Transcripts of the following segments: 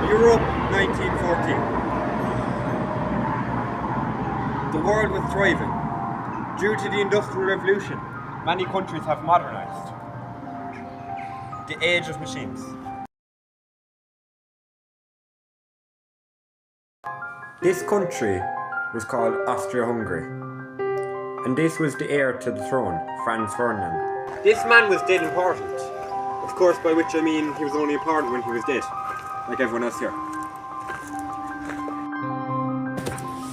Europe 1914. The world was thriving. Due to the Industrial Revolution, many countries have modernized. The age of machines. This country was called Austria-Hungary, and this was the heir to the throne, Franz Ferdinand. This man was dead important. Of course, by which I mean he was only important when he was dead, like everyone else here.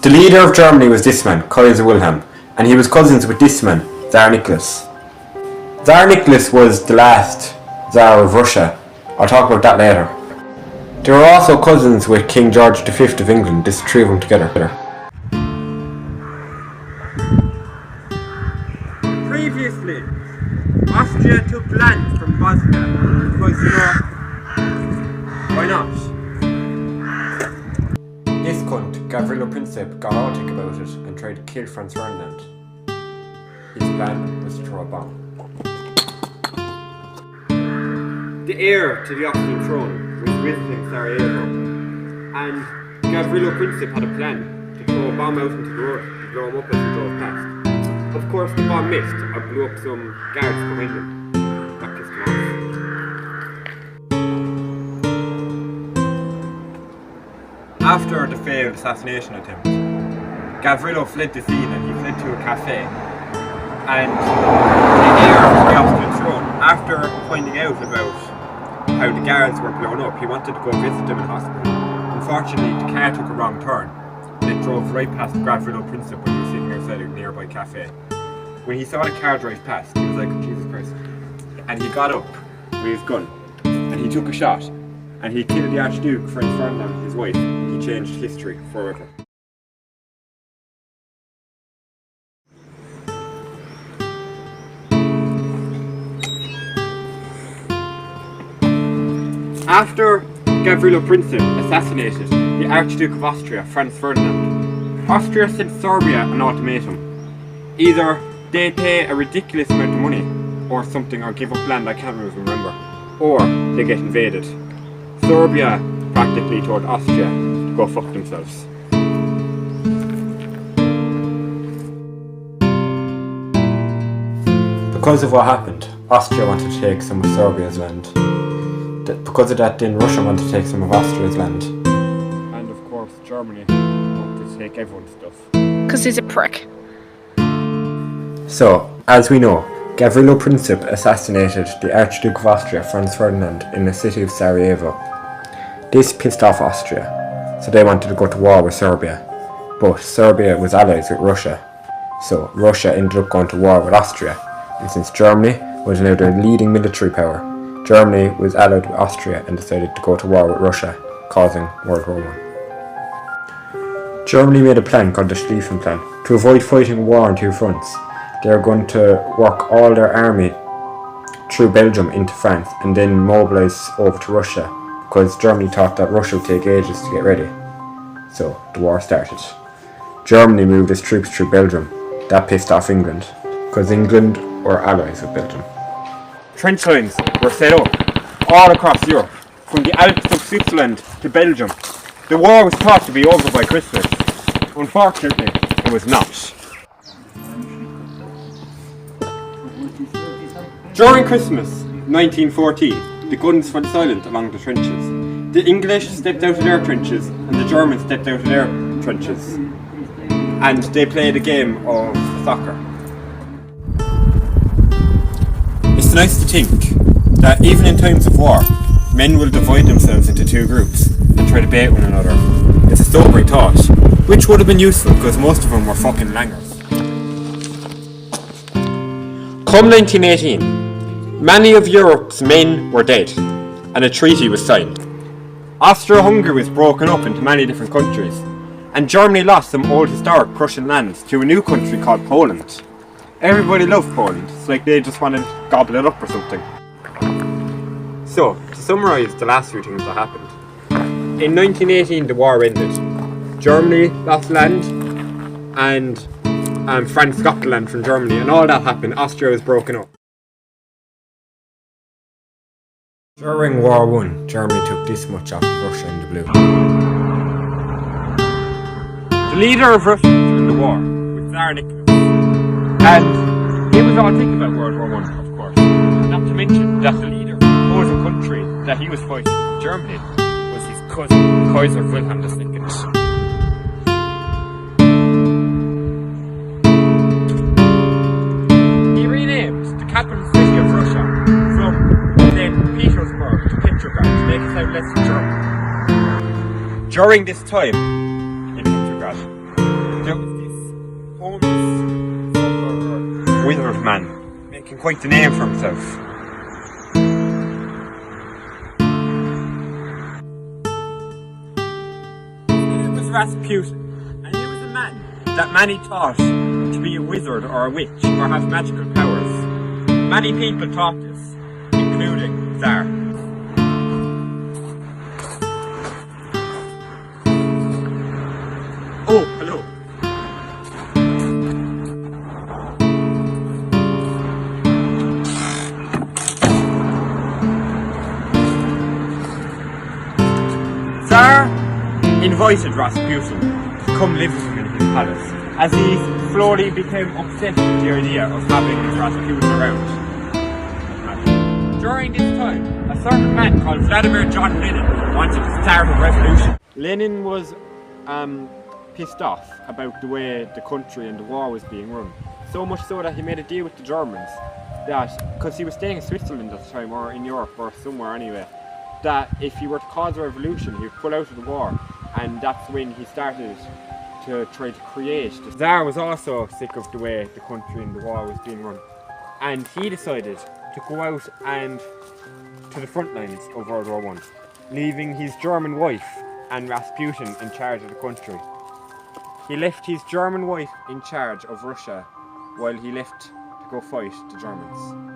The leader of Germany was this man, Kaiser Wilhelm, and he was cousins with this man, Tsar Nicholas. Tsar Nicholas was the last Tsar of Russia. I'll talk about that later. They were also cousins with King George V of England, this three of them together. Previously, Austria took land from Bosnia because, why not? This cunt, Gavrilo Princip, got autic about it and tried to kill Franz Ferdinand. His plan was to throw a bomb. The heir to the Austrian throne was visiting Sarajevo, and Gavrilo Princip had a plan to throw a bomb out into the road to blow him up as he drove past. Of course, the bomb missed and blew up some guards behind him. That pissed him off. After the failed assassination attempt, Gavrilo fled the scene and he fled to a cafe. And the heir to the Austrian throne, after finding out about how the guards were blown up, he wanted to go visit them in hospital. Unfortunately, the car took a wrong turn and it drove right past Gavrilo Princip when he was sitting outside a nearby cafe. When he saw the car drive past, he was like, Jesus Christ. And he got up with his gun and he took a shot and he killed the Archduke, Franz Ferdinand, his wife. He changed history forever. After Gavrilo Princip assassinated the Archduke of Austria, Franz Ferdinand, Austria sent Serbia an ultimatum. Either they pay a ridiculous amount of money or something, or give up land, I can't remember, or they get invaded. Serbia practically told Austria to go fuck themselves. Because of what happened, Austria wanted to take some of Serbia's land. Because of that, then Russia wanted to take some of Austria's land. And of course, Germany wanted to take everyone's stuff. Because he's a prick. So, as we know, Gavrilo Princip assassinated the Archduke of Austria, Franz Ferdinand, in the city of Sarajevo. This pissed off Austria, so they wanted to go to war with Serbia. But Serbia was allies with Russia, so Russia ended up going to war with Austria. And since Germany was now their leading military power, Germany was allied with Austria and decided to go to war with Russia, causing World War I. Germany made a plan called the Schlieffen Plan to avoid fighting a war on two fronts. They were going to work all their army through Belgium into France and then mobilise over to Russia, because Germany thought that Russia would take ages to get ready. So the war started. Germany moved its troops through Belgium. That pissed off England, because England were allies with Belgium. Trench lines were set up all across Europe, from the Alps of Switzerland to Belgium. The war was thought to be over by Christmas. Unfortunately, it was not. During Christmas 1914, the guns fell silent along the trenches. The English stepped out of their trenches and the Germans stepped out of their trenches. And they played a game of soccer. It's nice to think that even in times of war, men will divide themselves into two groups and try to bait one another. It's a sobering thought, which would have been useful because most of them were fucking langers. Come 1918, many of Europe's men were dead and a treaty was signed. Austria-Hungary was broken up into many different countries, and Germany lost some old historic Prussian lands to a new country called Poland. Everybody loved Poland, it's like they just wanted to gobble it up or something. So, to summarise the last few things that happened. In 1918 the war ended. Germany lost land, and France got the land from Germany, and all that happened. Austria was broken up. During War One, Germany took this much off Russia in the blue. The leader of Russia during the war was Tsar Nicholas, and he was all thinking about World War One, of course. Not to mention that the leader of the opposing country that he was fighting, Germany, was his cousin, Kaiser Wilhelm II. He renamed the capital city of Russia from St. Petersburg to Petrograd to make it sound less German. During this time in Petrograd, there was this homeless fucker, withered man making quite the name for himself. His name was Rasputin, and he was a man that many thought to be a wizard or a witch or have magical powers. Many people thought this, including Tsar. Oh, hello. Tsar invited Rasputin to come live with him in his palace, as he slowly became obsessed with the idea of having his Rasputin around. During this time, a certain man called Vladimir John Lenin wanted to start a revolution. Lenin was pissed off about the way the country and the war was being run. So much so that he made a deal with the Germans that, because he was staying in Switzerland at the time, or in Europe, or somewhere anyway, that if he were to cause a revolution, he would pull out of the war. And that's when he started to try to create. The Tsar was also sick of the way the country and the war was being run. And he decided to go out and to the front lines of World War One, leaving his German wife and Rasputin in charge of the country. He left his German wife in charge of Russia while he left to go fight the Germans.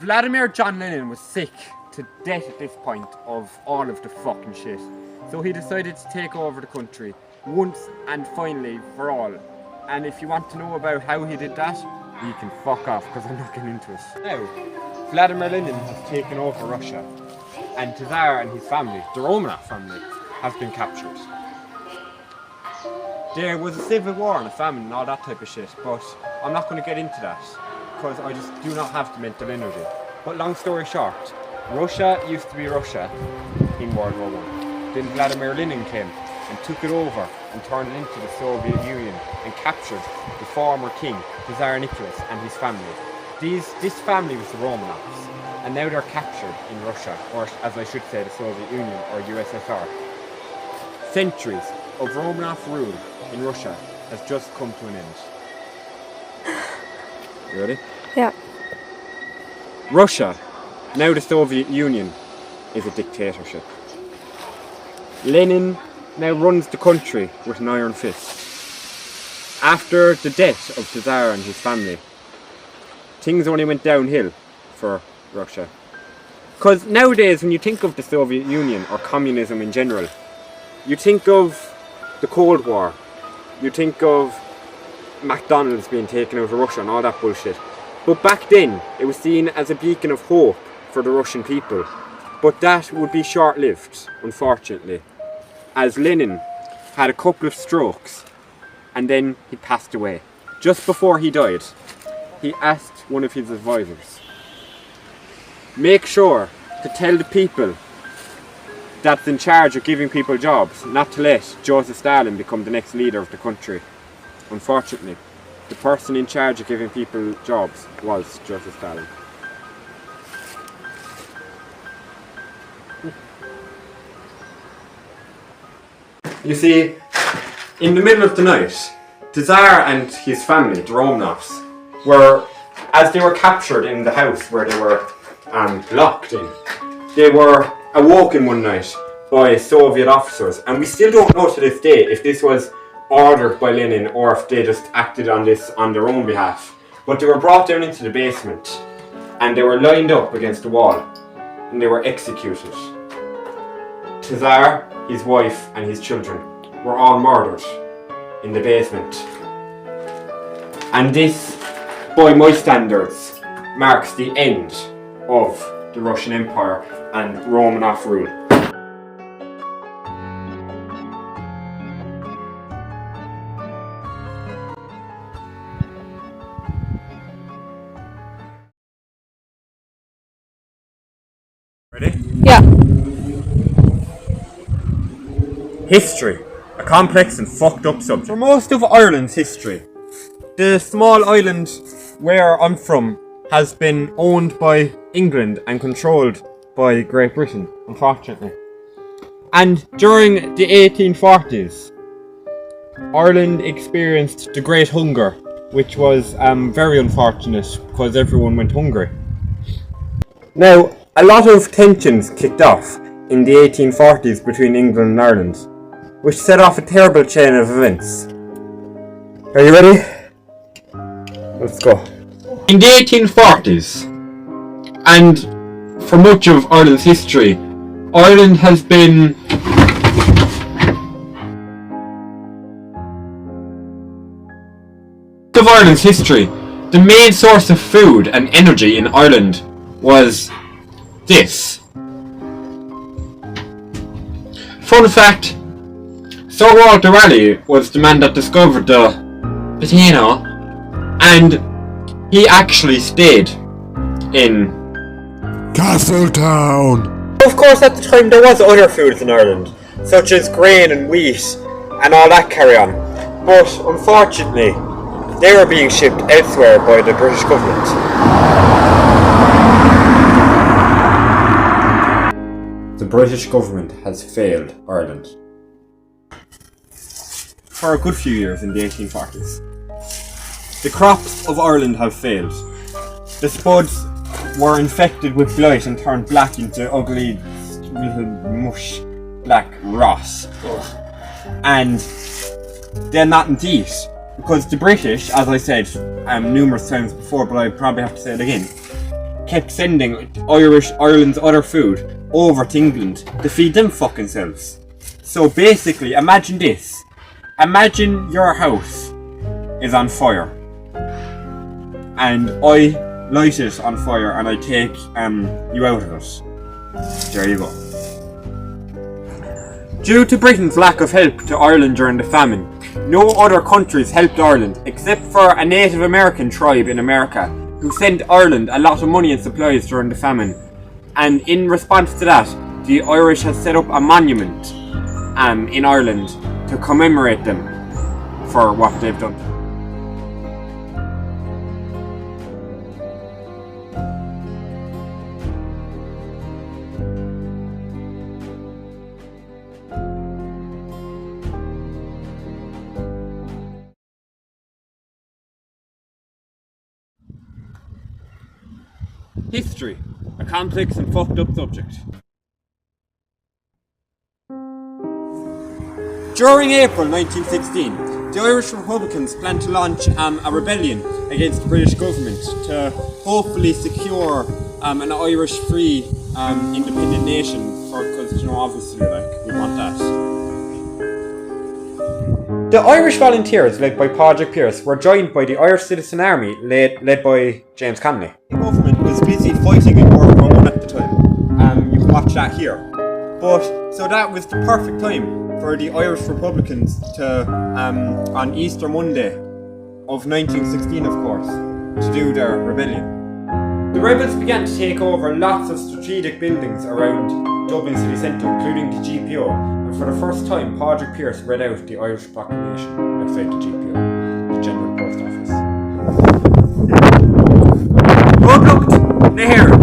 Vladimir John Lenin was sick to death at this point of all of the fucking shit. So he decided to take over the country once and finally for all. And if you want to know about how he did that, you can fuck off, because I'm not getting into it. Now, Vladimir Lenin has taken over Russia, and Tsar and his family, the Romanov family, has been captured. There was a civil war and a famine and all that type of shit, but I'm not going to get into that, because I just do not have the mental energy. But long story short, Russia used to be Russia in World War I. Then Vladimir Lenin came and took it over and turned it into the Soviet Union and captured the former king, Tsar Nicholas, and his family. This family was the Romanovs, and now they're captured in Russia, or as I should say, the Soviet Union or USSR. Centuries of Romanov rule in Russia has just come to an end. You ready? Yeah. Russia, now the Soviet Union, is a dictatorship. Lenin now runs the country with an iron fist. After the death of the Tsar and his family, things only went downhill for Russia. Because nowadays, when you think of the Soviet Union or communism in general, you think of the Cold War, you think of McDonald's being taken over Russia and all that bullshit. But back then, it was seen as a beacon of hope for the Russian people. But that would be short-lived, unfortunately, as Lenin had a couple of strokes and then he passed away. Just before he died, he asked one of his advisors, make sure to tell the people that's in charge of giving people jobs not to let Joseph Stalin become the next leader of the country. Unfortunately, the person in charge of giving people jobs was Joseph Stalin. You see, in the middle of the night, the Tsar and his family, the Romanovs, as they were captured in the house where they were locked in, they were awoken one night by Soviet officers, and we still don't know to this day if this was ordered by Lenin or if they just acted on this on their own behalf. But they were brought down into the basement and they were lined up against the wall and they were executed. Tsar, his wife and his children were all murdered in the basement. And this, by my standards, marks the end of the Russian Empire and Romanov rule. Ready? Yeah. History. A complex and fucked up subject. For most of Ireland's history, the small island where I'm from has been owned by England and controlled by Great Britain, unfortunately. And during the 1840s, Ireland experienced the Great Hunger, which was very unfortunate because everyone went hungry. Now, a lot of tensions kicked off in the 1840s between England and Ireland, which set off a terrible chain of events. Are you ready? Let's go. In the 1840s, and for much of Ireland's history, Ireland has been the main source of food and energy in Ireland was this. Fun fact, Sir Walter Raleigh was the man that discovered the potato, and he actually stayed in Castletown. Of course, at the time there was other foods in Ireland, such as grain and wheat and all that carry on. But unfortunately, they were being shipped elsewhere by the British government. The British government has failed Ireland for a good few years in the 1840s. The crops of Ireland have failed. The spuds were infected with blight and turned black into ugly little mush black rot. And they're not indeed, because the British, as I said numerous times before, but I probably have to say it again, kept sending Ireland's other food over to England to feed them fucking selves. So basically, imagine this. Imagine your house is on fire, and I light it on fire and I take you out of it. There you go. Due to Britain's lack of help to Ireland during the famine, no other countries helped Ireland except for a Native American tribe in America who sent Ireland a lot of money and supplies during the famine. And in response to that, the Irish have set up a monument in Ireland to commemorate them for what they've done. History, a complex and fucked up subject. During April 1916, the Irish Republicans planned to launch a rebellion against the British government to hopefully secure an Irish free independent nation, because obviously we want that. The Irish Volunteers, led by Padraig Pearse, were joined by the Irish Citizen Army, led by James Connolly. The government was busy fighting in World War I at the time. You can watch that here. But so that was the perfect time for the Irish Republicans to, on Easter Monday of 1916, of course, to do their rebellion. The rebels began to take over lots of strategic buildings around Dublin city centre, including the GPO, and for the first time, Padraig Pearse read out the Irish Proclamation outside the GPO, the General Post Office. Conduct the hearing.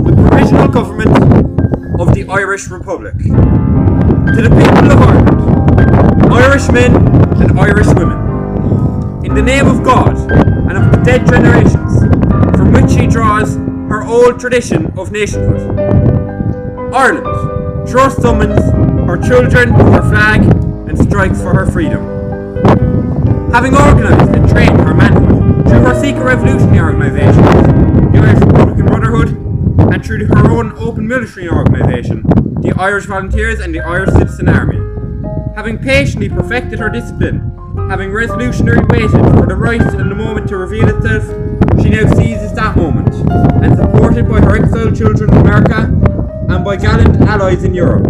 The Provisional Government of the Irish Republic. To the people of Ireland, Irish men and Irish women, in the name of God and of the dead generations, from which he draws her old tradition of nationhood. Ireland, thus summons her children to her flag and strikes for her freedom. Having organised and trained her manhood through her secret revolutionary organisations, the Irish Republican Brotherhood, and through her own open military organisation, the Irish Volunteers and the Irish Citizen Army. Having patiently perfected her discipline, having revolutionarily waited for the right and the moment to reveal itself, she now seizes that moment and supports supported by her exiled children in America and by gallant allies in Europe.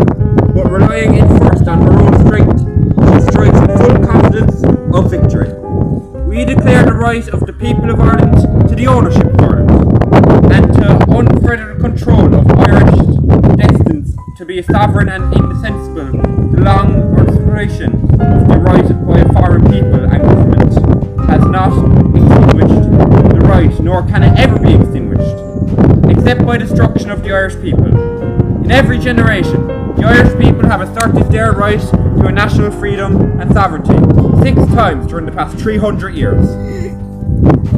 But relying in first on her own strength, she strikes with full confidence of victory. We declare the right of the people of Ireland to the ownership of Ireland and to unfettered control of Irish destinies to be a sovereign and indispensable. The long usurpation of the right by a foreign people and government has not extinguished the right, nor can it ever be extinguished, except by destruction of the Irish people. In every generation, the Irish people have asserted their right to a national freedom and sovereignty 6 times during the past 300 years.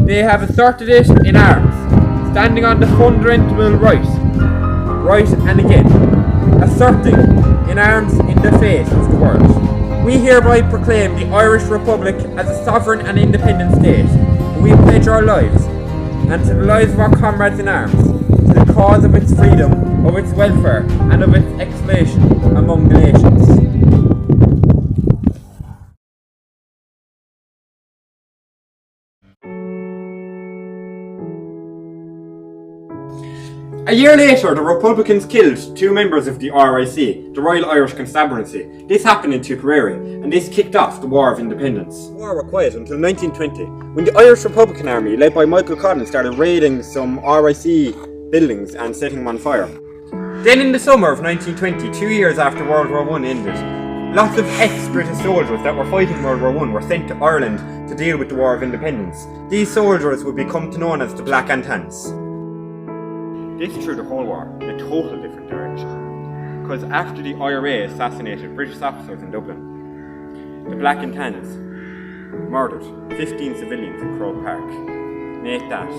They have asserted it in arms, standing on the fundamental right and again, asserting in arms in the face of the world. We hereby proclaim the Irish Republic as a sovereign and independent state, and we pledge our lives, and to the lives of our comrades in arms, to the cause of its freedom, of its welfare, and of its exaltation among the nations. A year later, the Republicans killed 2 members of the RIC, the Royal Irish Constabulary. This happened in Tipperary, and this kicked off the War of Independence. The war were quiet until 1920, when the Irish Republican Army, led by Michael Collins, started raiding some RIC buildings and setting them on fire. Then in the summer of 1920, 2 years after World War I ended, lots of ex-British soldiers that were fighting World War I were sent to Ireland to deal with the War of Independence. These soldiers would become known as the Black Ententes. This threw the whole war in a total different direction, because after the IRA assassinated British officers in Dublin, the Black Ententes murdered 15 civilians in Croke Park. Make that.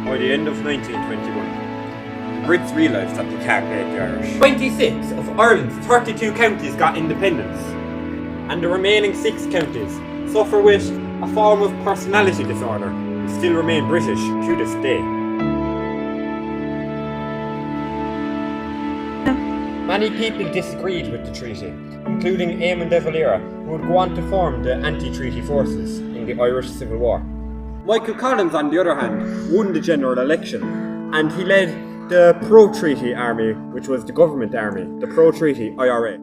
By the end of 1921, the Brits realised that they can't beat the Irish. 26 of Ireland's 32 counties got independence, and the remaining 6 counties suffer with a form of personality disorder and still remain British to this day. Many people disagreed with the treaty, including Eamon de Valera, who would go on to form the anti-treaty forces in the Irish Civil War. Michael Collins, on the other hand, won the general election, and he led the pro-treaty army, which was the government army, the pro-treaty IRA.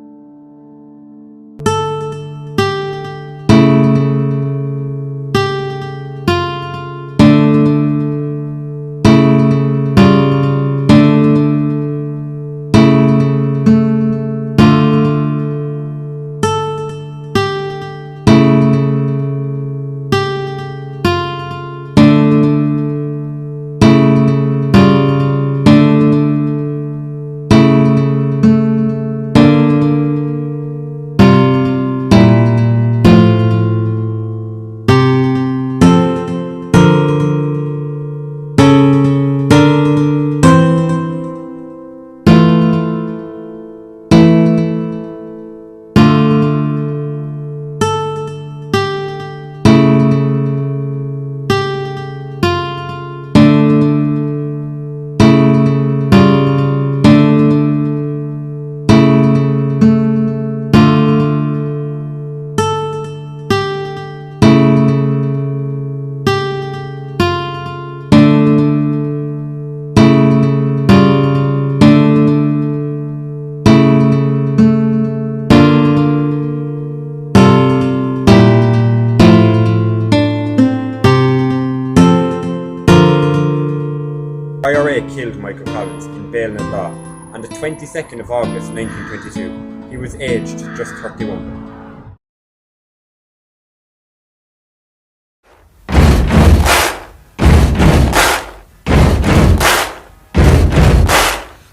bail and law on the 22nd of August 1922. He was aged just 31.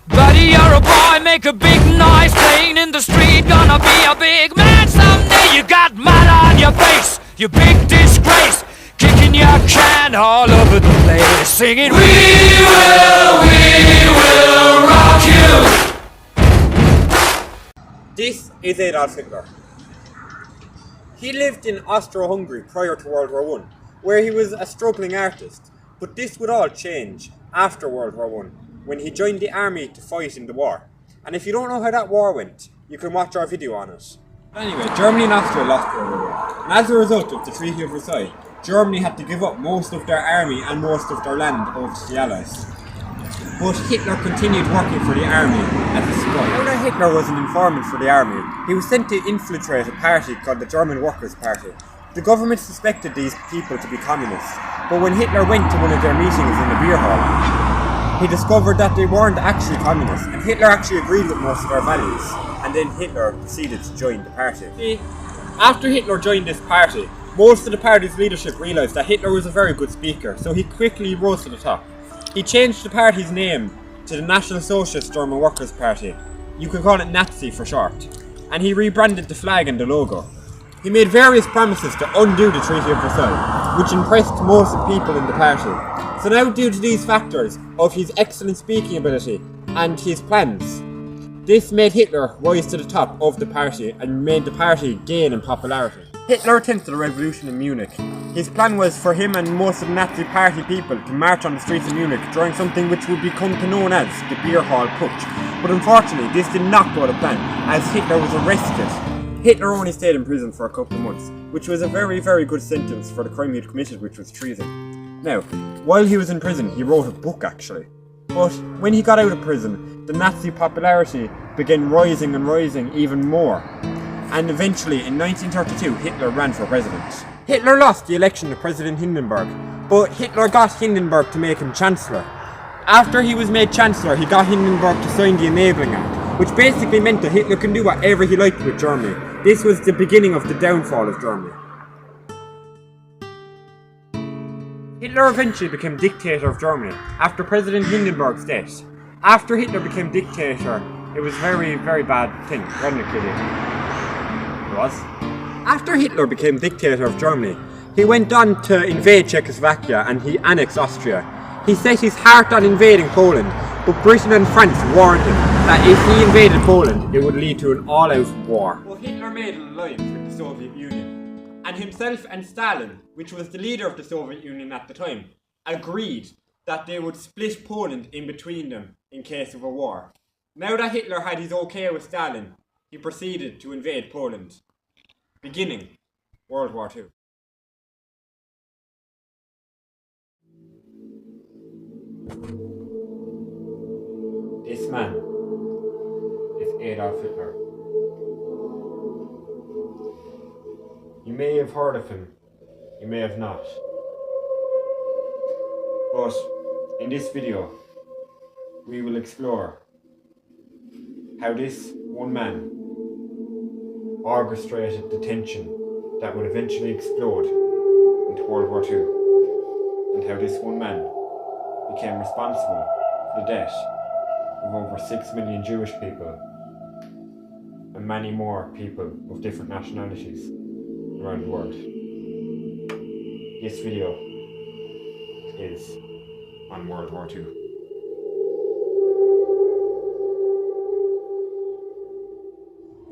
Buddy, you're a boy, make a big noise playing in the street. Gonna be a big man someday. You got mud on your face, you big disgrace. Kicking your can all over the place, singing, we will rock you. This is Adolf Hitler. He lived in Austro-Hungary prior to World War I, where he was a struggling artist. But this would all change after World War I, when he joined the army to fight in the war. And if you don't know how that war went, you can watch our video on it. Anyway, Germany and Austria lost World War I. And as a result of the Treaty of Versailles, Germany had to give up most of their army and most of their land over to the Allies. But Hitler continued working for the army as a spy. Now that Hitler was an informant for the army, he was sent to infiltrate a party called the German Workers' Party. The government suspected these people to be communists, but when Hitler went to one of their meetings in the beer hall, he discovered that they weren't actually communists, and Hitler actually agreed with most of their values. And then Hitler proceeded to join the party. After Hitler joined this party, most of the party's leadership realised that Hitler was a very good speaker, so he quickly rose to the top. He changed the party's name to the National Socialist German Workers' Party. You could call it Nazi for short. And he rebranded the flag and the logo. He made various promises to undo the Treaty of Versailles, which impressed most of the people in the party. So now, due to these factors of his excellent speaking ability and his plans, this made Hitler rise to the top of the party and made the party gain in popularity. Hitler attempted a revolution in Munich. His plan was for him and most of the Nazi party people to march on the streets of Munich during something which would become known as the Beer Hall Putsch. But unfortunately, this did not go to plan, as Hitler was arrested. Hitler only stayed in prison for a couple of months, which was a very, very good sentence for the crime he'd committed, which was treason. Now, while he was in prison, he wrote a book actually. But when he got out of prison, the Nazi popularity began rising and rising even more. And eventually, in 1932, Hitler ran for president. Hitler lost the election to President Hindenburg, but Hitler got Hindenburg to make him Chancellor. After he was made Chancellor, he got Hindenburg to sign the Enabling Act, which basically meant that Hitler can do whatever he liked with Germany. This was the beginning of the downfall of Germany. Hitler eventually became dictator of Germany after President Hindenburg's death. After Hitler became dictator, it was a very, very bad thing. It was. After Hitler became dictator of Germany, he went on to invade Czechoslovakia and he annexed Austria. He set his heart on invading Poland, but Britain and France warned him that if he invaded Poland, it would lead to an all-out war. Well, Hitler made an alliance with the Soviet Union, and himself and Stalin, which was the leader of the Soviet Union at the time, agreed that they would split Poland in between them in case of a war. Now that Hitler had his okay with Stalin, he proceeded to invade Poland, beginning World War II. This man is Adolf Hitler. You may have heard of him, you may have not. But in this video, we will explore how this one man orchestrated the tension that would eventually explode into World War II, and how this one man became responsible for the death of over 6 million Jewish people and many more people of different nationalities around the world. This video is on World War II.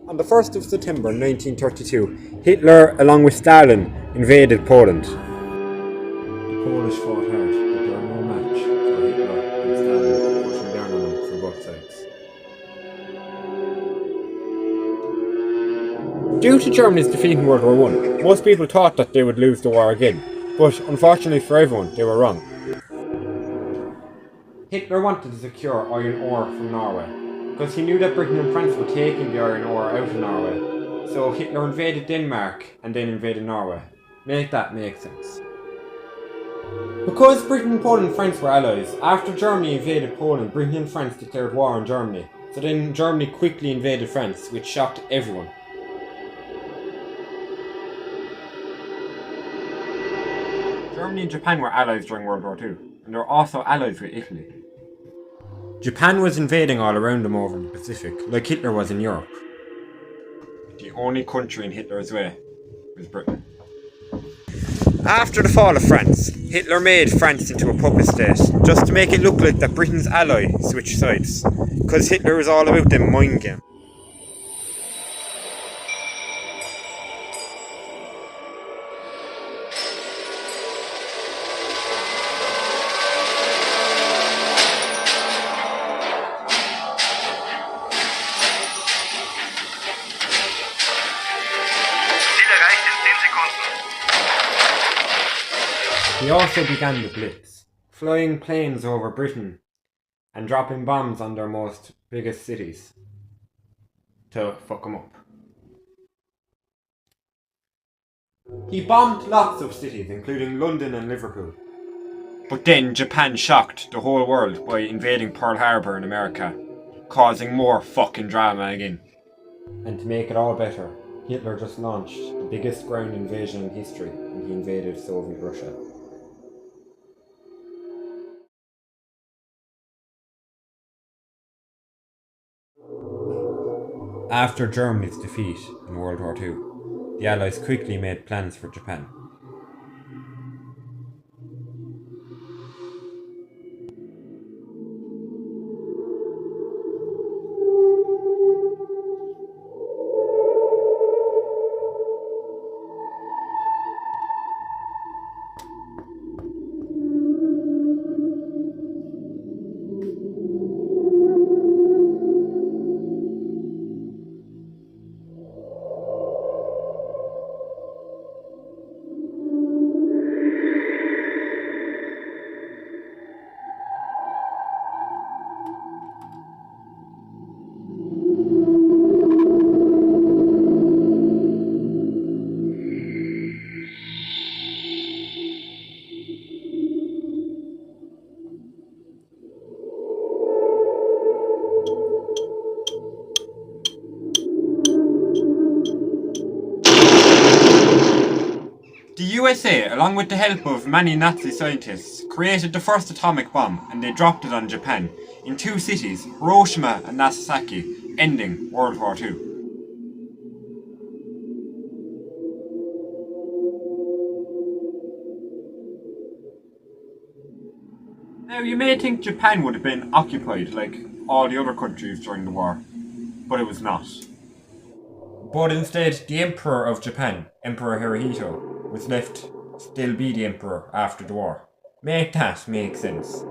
On the 1st of September 1932, Hitler, along with Stalin, invaded Poland. The Polish fought hard, but they were no match for Hitler and Stalin pushing down on them from both sides. Due to Germany's defeat in World War I, most people thought that they would lose the war again, but unfortunately for everyone, they were wrong. Hitler wanted to secure iron ore from Norway, because he knew that Britain and France were taking the iron ore out of Norway. So Hitler invaded Denmark and then invaded Norway. Make that make sense. Because Britain, Poland and France were allies, after Germany invaded Poland, Britain and France declared war on Germany. So then Germany quickly invaded France, which shocked everyone. Germany and Japan were allies during World War II, and they were also allies with Italy. Japan was invading all around them over in the Pacific, like Hitler was in Europe. The only country in Hitler's way was Britain. After the fall of France, Hitler made France into a puppet state, just to make it look like that Britain's ally switched sides, because Hitler was all about them mind games. He also began the Blitz, flying planes over Britain and dropping bombs on their most biggest cities to fuck them up. He bombed lots of cities, including London and Liverpool. But then Japan shocked the whole world by invading Pearl Harbor in America, causing more fucking drama again. And to make it all better, Hitler just launched the biggest ground invasion in history when he invaded Soviet Russia. After Germany's defeat in World War II, the Allies quickly made plans for Japan. The USA, along with the help of many Nazi scientists, created the first atomic bomb and they dropped it on Japan in two cities, Hiroshima and Nagasaki, ending World War II. Now you may think Japan would have been occupied like all the other countries during the war, but it was not. But instead, the Emperor of Japan, Emperor Hirohito, was left to still be the Emperor after the war. Make that make sense.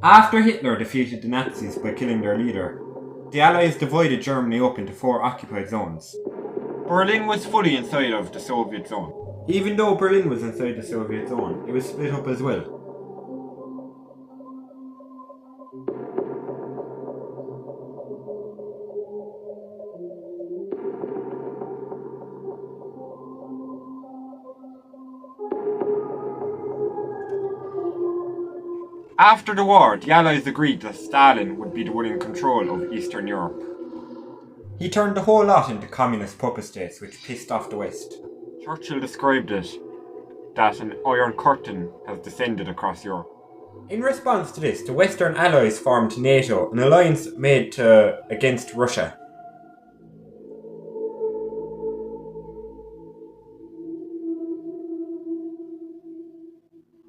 After Hitler defeated the Nazis by killing their leader, the Allies divided Germany up into 4 occupied zones. Berlin was fully inside of the Soviet zone. Even though Berlin was inside the Soviet zone, it was split up as well. After the war, the Allies agreed that Stalin would be the one in control of Eastern Europe. He turned the whole lot into communist puppet states, which pissed off the West. Churchill described it that an iron curtain has descended across Europe. In response to this, the Western Allies formed NATO, an alliance made against Russia.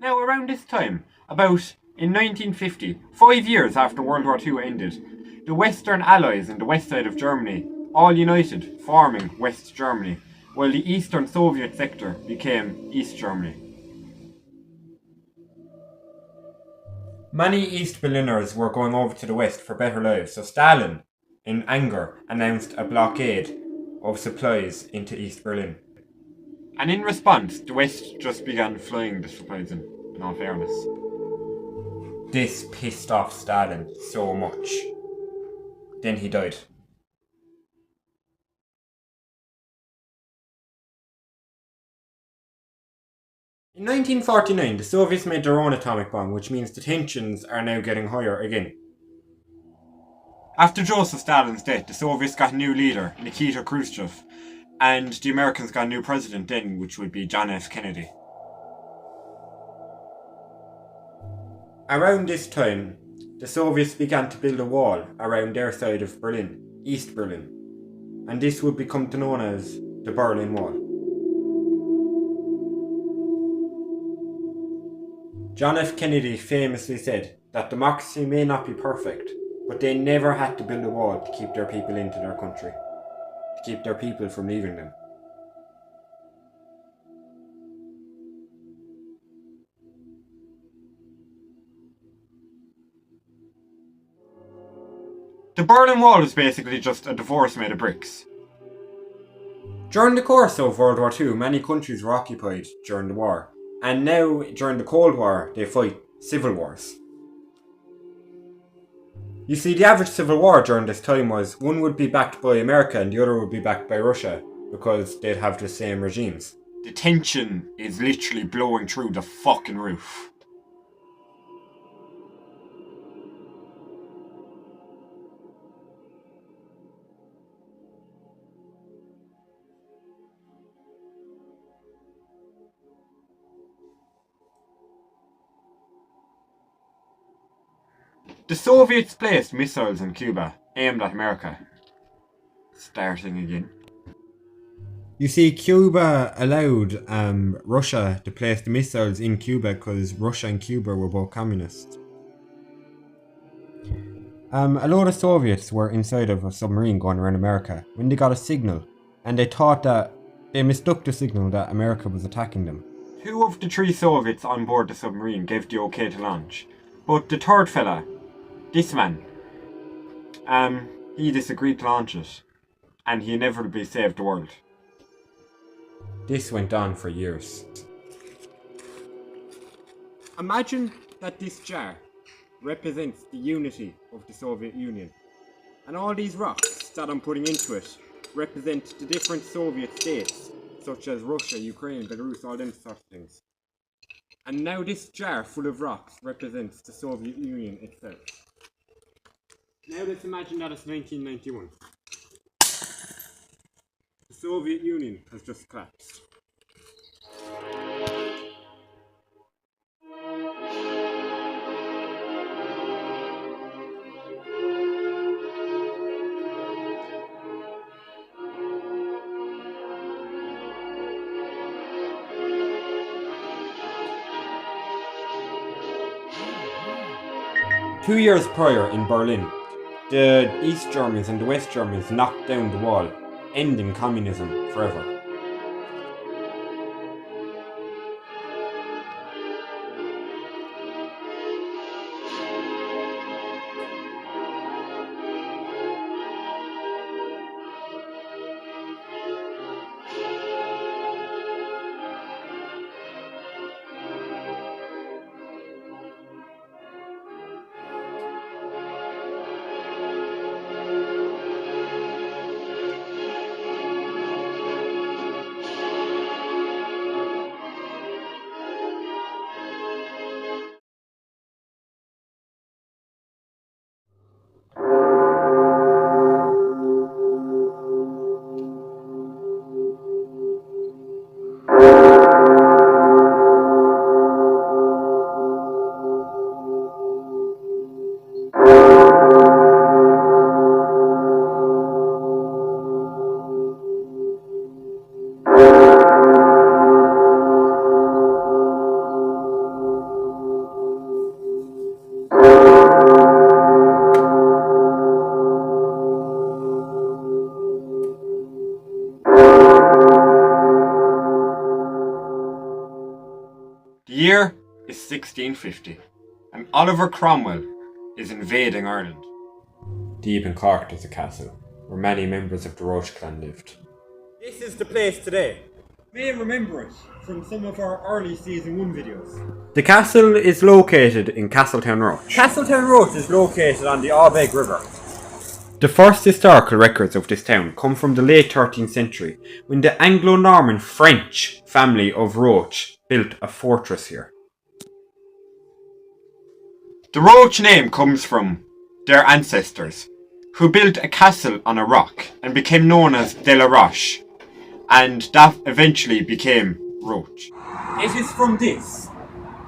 Now around this time, about in 1950, 5 years after World War II ended, the Western Allies in the west side of Germany all united, forming West Germany, while the Eastern Soviet sector became East Germany. Many East Berliners were going over to the West for better lives, so Stalin, in anger, announced a blockade of supplies into East Berlin. And in response, the West just began flying the supplies in all fairness. This pissed off Stalin so much. Then he died. In 1949, the Soviets made their own atomic bomb, which means the tensions are now getting higher again. After Joseph Stalin's death, the Soviets got a new leader, Nikita Khrushchev, and the Americans got a new president then, which would be John F. Kennedy. Around this time, the Soviets began to build a wall around their side of Berlin, East Berlin, and this would become known as the Berlin Wall. John F. Kennedy famously said that democracy may not be perfect, but they never had to build a wall to keep their people into their country, to keep their people from leaving them. The Berlin Wall was basically just a divorce made of bricks. During the course of World War II, many countries were occupied during the war, and now during the Cold War they fight civil wars. You see, the average civil war during this time was one would be backed by America and the other would be backed by Russia, because they'd have the same regimes. The tension is literally blowing through the fucking roof. The Soviets placed missiles in Cuba, aimed at America. Starting again. You see, Cuba allowed Russia to place the missiles in Cuba because Russia and Cuba were both communists. A lot of Soviets were inside of a submarine going around America when they got a signal, and they thought that they mistook the signal that America was attacking them. 2 of the 3 Soviets on board the submarine gave the okay to launch, but the third fella, this man, he disagreed to launch it, and he inevitably saved the world. This went on for years. Imagine that this jar represents the unity of the Soviet Union, and all these rocks that I'm putting into it represent the different Soviet states, such as Russia, Ukraine, Belarus, all them sort of things. And now this jar full of rocks represents the Soviet Union itself. Now let's imagine that it's 1991. The Soviet Union has just collapsed. Two years prior in Berlin, the East Germans and the West Germans knocked down the wall, ending communism forever. The year is 1650, and Oliver Cromwell is invading Ireland. Deep in Cork there's a castle, where many members of the Roche clan lived. This is the place today. You may remember it from some of our early season 1 videos. The castle is located in Castletown Roche. Castletown Roche is located on the Aubeg River. The first historical records of this town come from the late 13th century, when the Anglo-Norman French family of Roche built a fortress here. The Roach name comes from their ancestors, who built a castle on a rock and became known as De la Roche, and that eventually became Roach. It is from this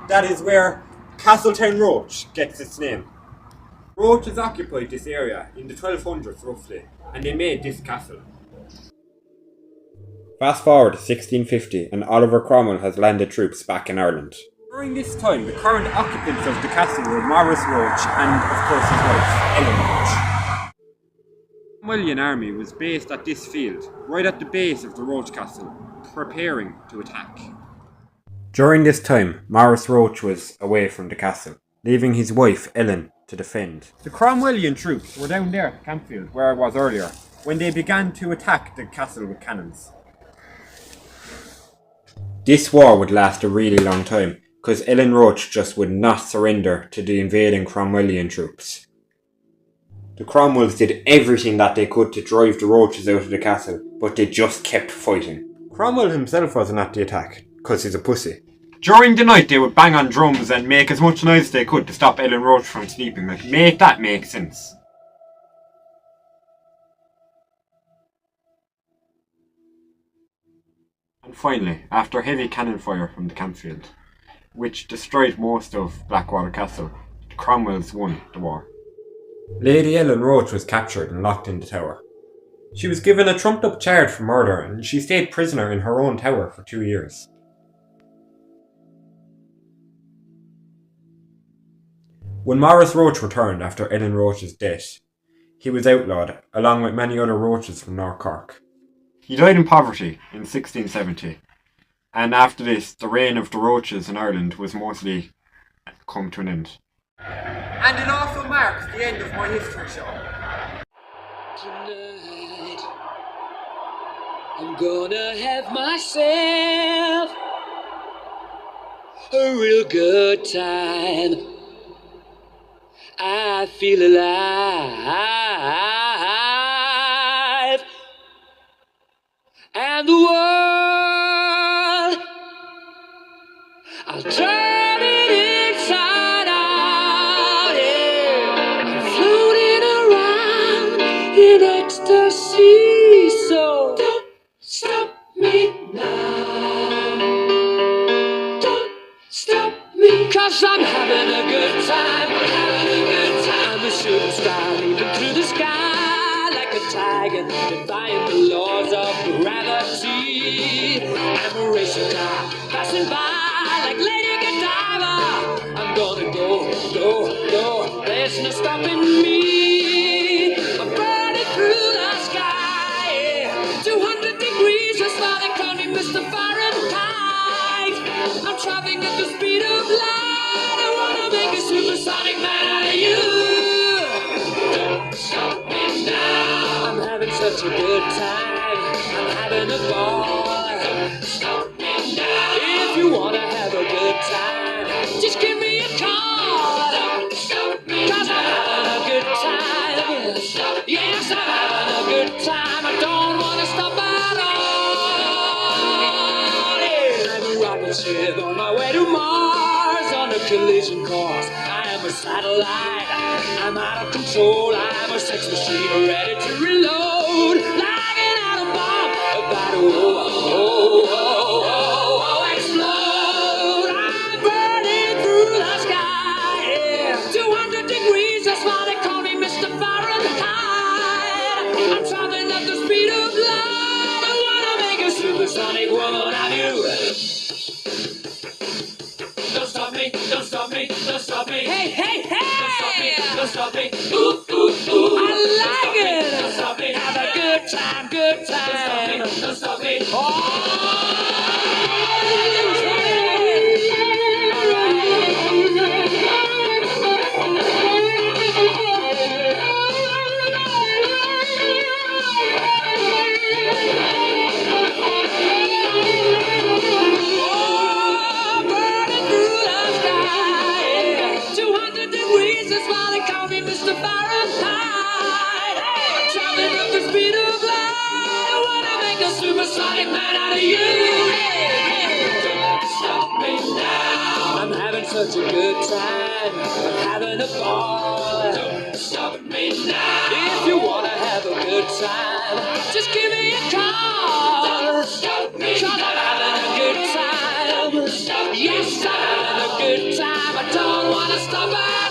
that is where Castletown Roach gets its name. Roaches occupied this area in the 1200s roughly, and they made this castle. Fast forward to 1650 and Oliver Cromwell has landed troops back in Ireland. During this time, the current occupants of the castle were Maurice Roach and, of course, his wife, Ellen Roach. The Cromwellian army was based at this field, right at the base of the Roach castle, preparing to attack. During this time, Maurice Roach was away from the castle, leaving his wife, Ellen, to defend. The Cromwellian troops were down there at the campfield, where I was earlier, when they began to attack the castle with cannons. This war would last a really long time, because Ellen Roach just would not surrender to the invading Cromwellian troops. The Cromwells did everything that they could to drive the Roaches out of the castle, but they just kept fighting. Cromwell himself wasn't at the attack, because he's a pussy. During the night they would bang on drums and make as much noise as they could to stop Ellen Roach from sleeping. Make that make sense. And finally, after heavy cannon fire from the campfield, which destroyed most of Blackwater Castle, the Cromwells won the war. Lady Ellen Roach was captured and locked in the tower. She was given a trumped up charge for murder and she stayed prisoner in her own tower for 2 years. When Maurice Roach returned after Ellen Roach's death, he was outlawed along with many other Roaches from North Cork. He died in poverty in 1670, and after this the reign of the Roaches in Ireland was mostly come to an end. And it also marks the end of my history show. Tonight, I'm gonna have myself a real good time. I feel alive, and the world, I'll turn it inside out, yeah. I'm floating around in ecstasy, so don't stop me now. Don't stop me, 'cause I'm having a good time, having a good time. I'm a shooting star leaping through the sky like a tiger, defying the laws of gravity. I'm a racing car passing by like Lady Godiva. I'm gonna go, go, go, there's no stopping me. I'm burning through the sky, yeah. 200 degrees, that's why they call me Mr. Fahrenheit. I'm traveling at the speed of light. I wanna make a supersonic man out of you. Don't stop me now. I'm having such a good time. I'm having a ball. Don't stop me now. If you wanna have a good time, just give me a call. Don't stop me, 'cause I'm having a good time. Yes, I'm having a good time. I don't wanna stop at all. Yeah. I'm a rocket ship on my way to Mars on a collision course. I am a satellite. I'm out of control. I'm a sex machine ready to reload. Like an atom bomb about to explode. I'm burning through the sky. Yeah. 200 degrees, that's why they call me Mr. Fahrenheit. I'm traveling at the speed of light. I wanna make a supersonic woman of you. Don't stop me, don't stop me, don't stop me. Hey, hey, hey! Don't stop me, don't stop me. Ooh, ooh, ooh. I like it. Don't stop me. Have a good time, good time. Don't stop me, don't stop me. Oh! That's why they call me Mr. Fahrenheit. I'm traveling at the speed of light. I wanna make a supersonic man out of you. Don't stop such a good time. I'm having a ball. Don't stop me now. If you wanna have a good time, just give me a call. Don't stop me now. I'm having a good time. Yes, I'm having a good time. I don't wanna stop it.